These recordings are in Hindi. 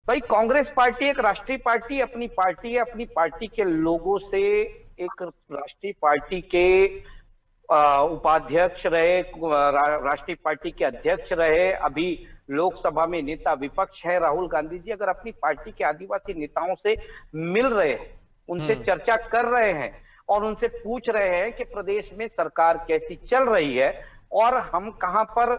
भाई कांग्रेस पार्टी एक राष्ट्रीय पार्टी अपनी पार्टी है, अपनी पार्टी के लोगों से एक राष्ट्रीय पार्टी के उपाध्यक्ष रहे, राष्ट्रीय पार्टी के अध्यक्ष रहे, अभी लोकसभा में नेता विपक्ष है राहुल गांधी जी, अगर अपनी पार्टी के आदिवासी नेताओं से मिल रहे हैं, उनसे चर्चा कर रहे हैं और उनसे पूछ रहे हैं कि प्रदेश में सरकार कैसी चल रही है और हम कहां पर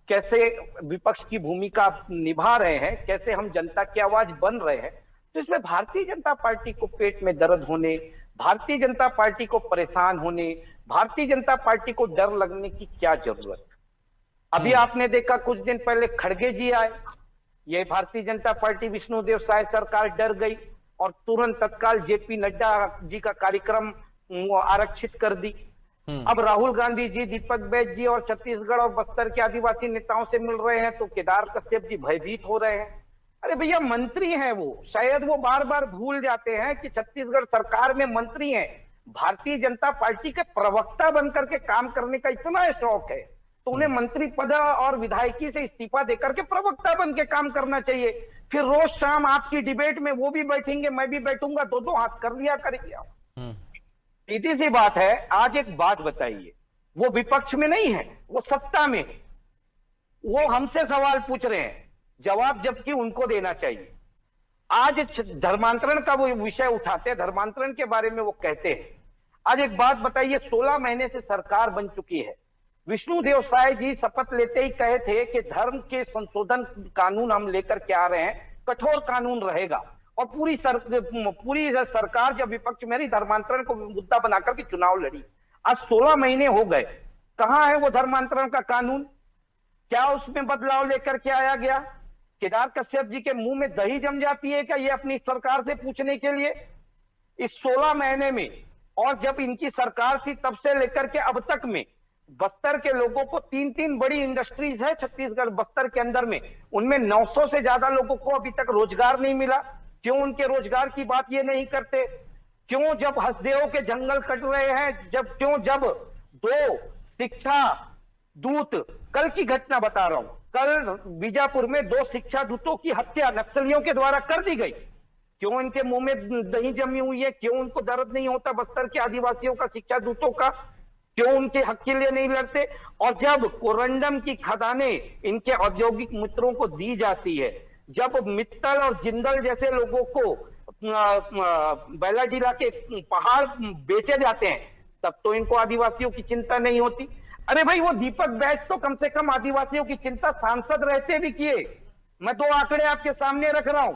कैसे विपक्ष की भूमिका निभा रहे हैं, कैसे हम जनता की आवाज बन रहे हैं, तो इसमें भारतीय जनता पार्टी को पेट में दर्द होने, भारतीय जनता पार्टी को परेशान होने, भारतीय जनता पार्टी को डर लगने की क्या जरूरत। अभी आपने देखा कुछ दिन पहले खड़गे जी आए, ये भारतीय जनता पार्टी विष्णुदेव साय सरकार डर गई और तुरंत तत्काल जेपी नड्डा जी का कार्यक्रम आरक्षित कर दी। अब राहुल गांधी जी, दीपक बैज जी और छत्तीसगढ़ और बस्तर के आदिवासी नेताओं से मिल रहे हैं तो केदार कश्यप जी भयभीत हो रहे हैं। अरे भैया मंत्री हैं वो, शायद वो बार बार भूल जाते हैं कि छत्तीसगढ़ सरकार में मंत्री हैं। भारतीय जनता पार्टी के प्रवक्ता बनकर के काम करने का इतना शौक है तो उन्हें मंत्री पद और विधायकी से इस्तीफा देकर के प्रवक्ता बन के काम करना चाहिए। फिर रोज शाम आपकी डिबेट में वो भी बैठेंगे, मैं भी बैठूंगा, दो दो हाथ कर लिया करेंगे। सीधी सी बात है। आज एक बात बताइए, वो विपक्ष में नहीं है, वो सत्ता में है, वो हमसे सवाल पूछ रहे हैं, जवाब जबकि उनको देना चाहिए। आज धर्मांतरण का वो विषय उठाते हैं, धर्मांतरण के बारे में वो कहते हैं। आज एक बात बताइए, 16 महीने से सरकार बन चुकी है, विष्णुदेव साय जी शपथ लेते ही कहे थे कि धर्म के संशोधन कानून हम लेकर के आ रहे हैं, कठोर कानून रहेगा और पूरी सरकार जब विपक्ष में रही धर्मांतरण को मुद्दा बनाकर के चुनाव लड़ी। आज 16 महीने हो गए, कहां है वो धर्मांतरण का कानून? क्या उसमें बदलाव लेकर के आया गया? केदार कश्यप जी के मुंह में दही जम जाती है क्या ये अपनी सरकार से पूछने के लिए? इस 16 महीने में और जब इनकी सरकार थी तब से लेकर के अब तक में बस्तर के लोगों को 3 बड़ी इंडस्ट्रीज है छत्तीसगढ़ बस्तर के अंदर में, उनमें 900 से ज्यादा लोगों को अभी तक रोजगार नहीं मिला। क्यों उनके रोजगार की बात ये नहीं करते? क्यों जब हसदेव के जंगल कट रहे हैं, जब 2 शिक्षा दूत, कल की घटना बता रहा हूं, कल बीजापुर में 2 शिक्षा दूतों की हत्या नक्सलियों के द्वारा कर दी गई। क्यों इनके मुंह में दही जमी हुई है? क्यों उनको दर्द नहीं होता बस्तर के आदिवासियों का, शिक्षा दूतों का? क्यों उनके हक के लिए नहीं लड़ते? और जब कोरंडम की खदानें इनके औद्योगिक मित्रों को दी जाती है, जब मित्तल और जिंदल जैसे लोगों को बैलाडीला के पहाड़ बेचे जाते हैं, तब तो इनको आदिवासियों की चिंता नहीं होती। अरे भाई वो दीपक बैज तो कम से कम आदिवासियों की चिंता सांसद रहते भी किए। मैं 2 आंकड़े आपके सामने रख रहा हूं।